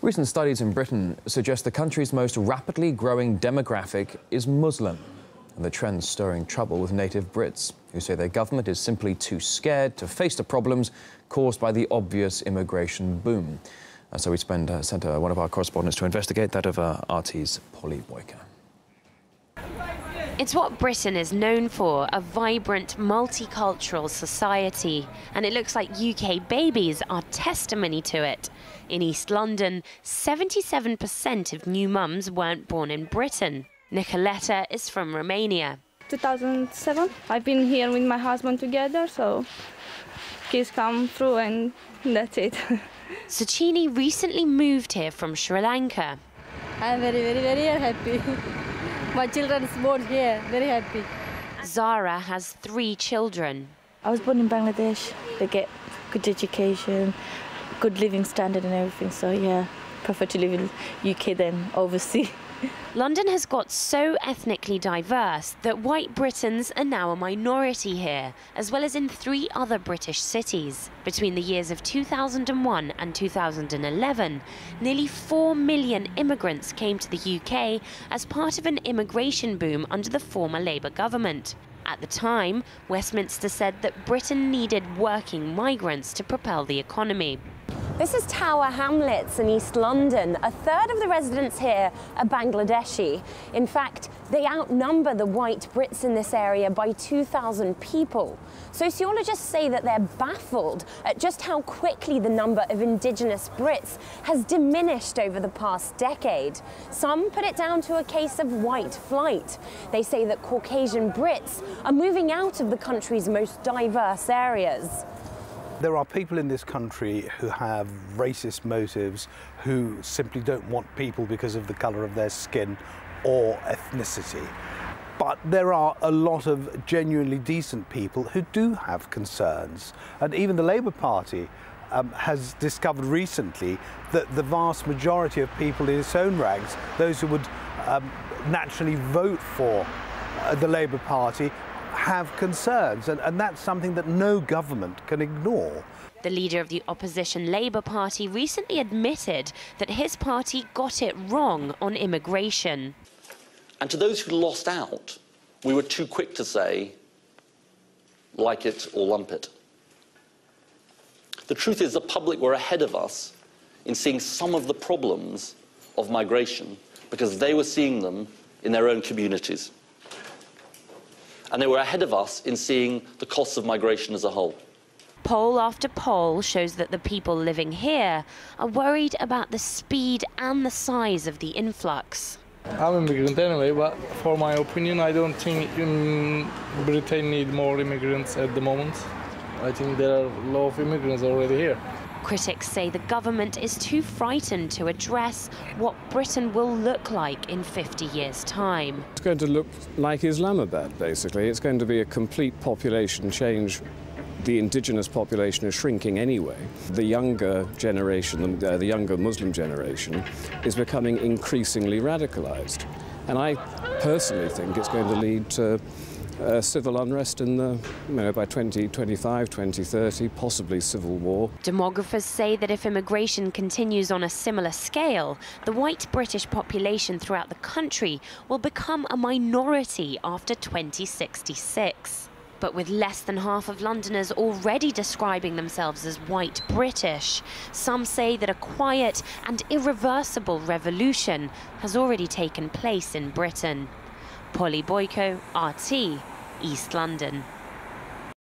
Recent studies in Britain suggest the country's most rapidly growing demographic is Muslim, and the trend's stirring trouble with native Brits, who say their government is simply too scared to face the problems caused by the obvious immigration boom. So we sent one of our correspondents to investigate, that of RT's Polly Boyker. It's what Britain is known for, a vibrant, multicultural society. And it looks like UK babies are testimony to it. In East London, 77% of new mums weren't born in Britain. Nicoletta is from Romania. 2007. I've been here with my husband together, so kids come through and that's it. Suchini recently moved here from Sri Lanka. I'm very happy. My children are born here, very happy. Zara has 3 children. I was born in Bangladesh. They get good education, good living standard and everything, so yeah, prefer to live in UK than overseas. London has got so ethnically diverse that white Britons are now a minority here, as well as in 3 other British cities. Between the years of 2001 and 2011, nearly 4 million immigrants came to the UK as part of an immigration boom under the former Labour government. At the time, Westminster said that Britain needed working migrants to propel the economy. This is Tower Hamlets in East London. A third of the residents here are Bangladeshi. In fact, they outnumber the white Brits in this area by 2,000 people. Sociologists say that they're baffled at just how quickly the number of indigenous Brits has diminished over the past decade. Some put it down to a case of white flight. They say that Caucasian Brits are moving out of the country's most diverse areas. There are people in this country who have racist motives, who simply don't want people because of the colour of their skin or ethnicity. But there are a lot of genuinely decent people who do have concerns. And even the Labour Party has discovered recently that the vast majority of people in its own ranks, those who would naturally vote for the Labour Party, have concerns, and that's something that no government can ignore. The leader of the opposition Labour Party recently admitted that his party got it wrong on immigration. And to those who lost out, we were too quick to say, like it or lump it. The truth is the public were ahead of us in seeing some of the problems of migration because they were seeing them in their own communities. And they were ahead of us in seeing the costs of migration as a whole. Poll after poll shows that the people living here are worried about the speed and the size of the influx. I'm an immigrant anyway, but for my opinion, I don't think Britain needs more immigrants at the moment. I think there are a lot of immigrants already here. Critics say the government is too frightened to address what Britain will look like in 50 years' time. It's going to look like Islamabad, basically. It's going to be a complete population change. The indigenous population is shrinking anyway. The younger generation, the younger Muslim generation, is becoming increasingly radicalized. And I personally think it's going to lead to civil unrest in the, by 2025, 2030, possibly civil war. Demographers say that if immigration continues on a similar scale, the white British population throughout the country will become a minority after 2066. But with less than half of Londoners already describing themselves as white British, some say that a quiet and irreversible revolution has already taken place in Britain. Polly Boyko, RT, East London.